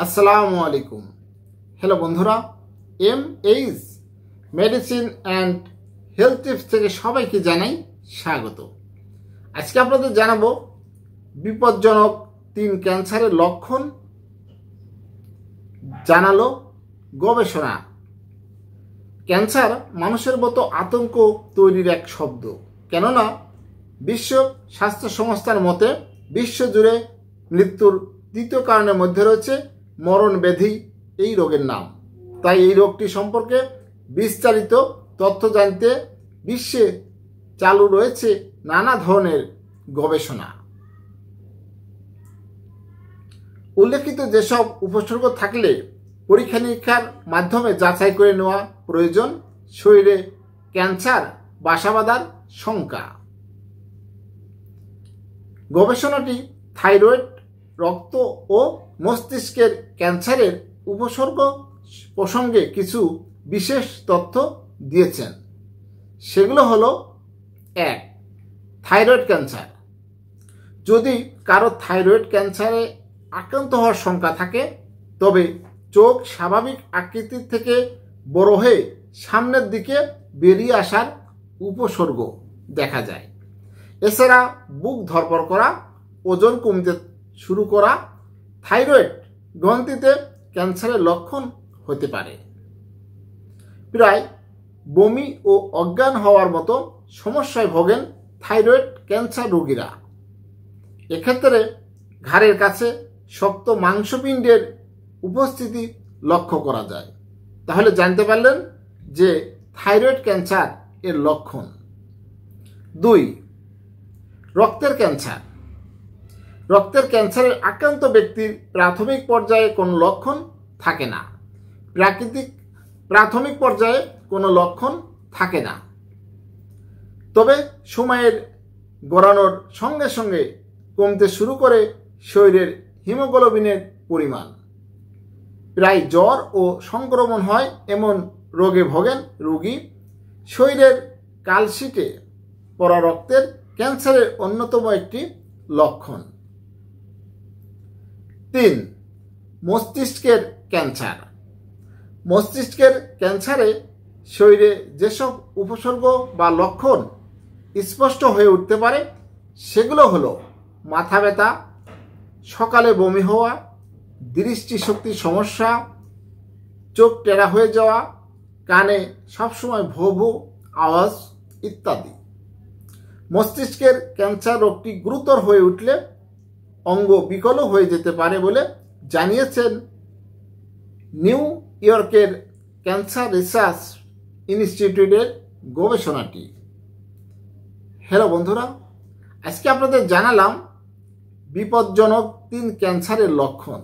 আসসালামু আলাইকুম। হ্যালো বন্ধুরা, MH medicine and health tips থেকে সবাইকে জানাই স্বাগত। আজকে আপনাদের জানাবো বিপজ্জনক 3 ক্যান্সারের লক্ষণ জানালো গবেষণা। ক্যান্সার মানুষের মতো আতঙ্ক তৈরির এক শব্দ, কেননা বিশ্ব স্বাস্থ্য সংস্থার মতে বিশ্বজুড়ে মৃত্যুর দ্বিতীয় কারণের মধ্যে রয়েছে মরণ ব্যাধি এই রোগের নাম। তাই এই রোগটি সম্পর্কে বিস্তারিত তথ্য জানতে বিশ্বে চালু রয়েছে নানা ধরনের গবেষণা। উল্লেখিত যেসব উপসর্গ থাকলে পরীক্ষা নিরীক্ষার মাধ্যমে যাচাই করে নেওয়া প্রয়োজন। শরীরে ক্যান্সার বাসা বাঁধার শঙ্কা। গবেষণাটি থাইরয়েড, রক্ত ও মস্তিষ্কের ক্যান্সারের উপসর্গ প্রসঙ্গে কিছু বিশেষ তথ্য দিয়েছেন। সেগুলো হলো: 1. Thyroid cancer. যদি কারো থাইরয়েড ক্যান্সারে আক্রান্ত হওয়ার শঙ্কা থাকে, তবে চোখ স্বাভাবিক আকৃতির থেকে বড় হয়ে সামনের দিকে বেরিয়ে আসার উপসর্গ দেখা যায়। এছাড়া বুক ধড়ফড় করা, ওজন কমতে শুরু করা থাইরয়েড গ্রন্থিতে ক্যান্সারের লক্ষণ হতে পারে। প্রায় বমি ও অজ্ঞান হওয়ার মতো সমস্যায় ভোগেন থাইরয়েড ক্যান্সার রোগীরা। এক্ষেত্রে ঘাড়ের কাছে শক্ত মাংসপিণ্ডের উপস্থিতি লক্ষ্য করা যায়। তাহলে জানতে পারলেন যে থাইরয়েড ক্যান্সার এর লক্ষণ। 2. রক্তের ক্যান্সার। রক্তের ক্যান্সারের আক্রান্ত ব্যক্তির প্রাথমিক পর্যায়ে কোনো লক্ষণ থাকে না। প্রাথমিক পর্যায়ে কোনো লক্ষণ থাকে না, তবে সময়ের গড়ানোর সঙ্গে সঙ্গে কমতে শুরু করে শরীরের হিমোগ্লোবিনের পরিমাণ। প্রায় জ্বর ও সংক্রমণ হয় এমন রোগে ভোগেন রোগী। শরীরের কালশিটে পড়া রক্তের ক্যান্সারের অন্যতম একটি লক্ষণ। 3. মস্তিষ্কের ক্যান্সার। মস্তিষ্কের ক্যান্সারে শরীরে যেসব উপসর্গ বা লক্ষণ স্পষ্ট হয়ে উঠতে পারে সেগুলো হলো: মাথা ব্যথা, সকালে বমি হওয়া, দৃষ্টিশক্তির সমস্যা, চোখ টেরা হয়ে যাওয়া, কানে সবসময় ভো ভো আওয়াজ ইত্যাদি। মস্তিষ্কের ক্যান্সার রোগটি গুরুতর হয়ে উঠলে অঙ্গ বিকলও হয়ে যেতে পারে বলে জানিয়েছেন নিউ ইয়র্কের ক্যান্সার রিসার্চ ইনস্টিটিউটের গবেষণাটি। হ্যালো বন্ধুরা, আজকে আপনাদের জানালাম বিপজ্জনক 3 ক্যান্সারের লক্ষণ।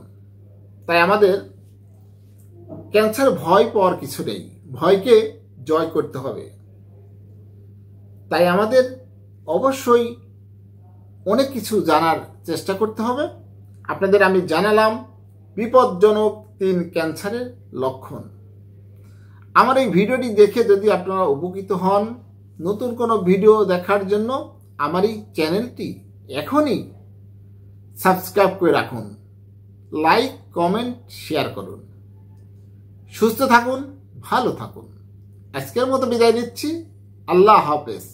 তাই আমাদের ক্যান্সার ভয় পাওয়ার কিছু নেই, ভয়কে জয় করতে হবে। তাই আমাদের অবশ্যই অনেক কিছু জানার চেষ্টা করতে হবে। আপনাদের আমি জানালাম বিপজ্জনক 3 ক্যান্সারের লক্ষণ। আমার এই ভিডিওটি দেখে যদি আপনারা উপকৃত হন, নতুন কোনো ভিডিও দেখার জন্য আমার এই চ্যানেলটি এখনই সাবস্ক্রাইব করে রাখুন, লাইক, কমেন্ট, শেয়ার করুন। সুস্থ থাকুন, ভালো থাকুন। আজকের মতো বিদায় নিচ্ছি। আল্লাহ হাফেজ।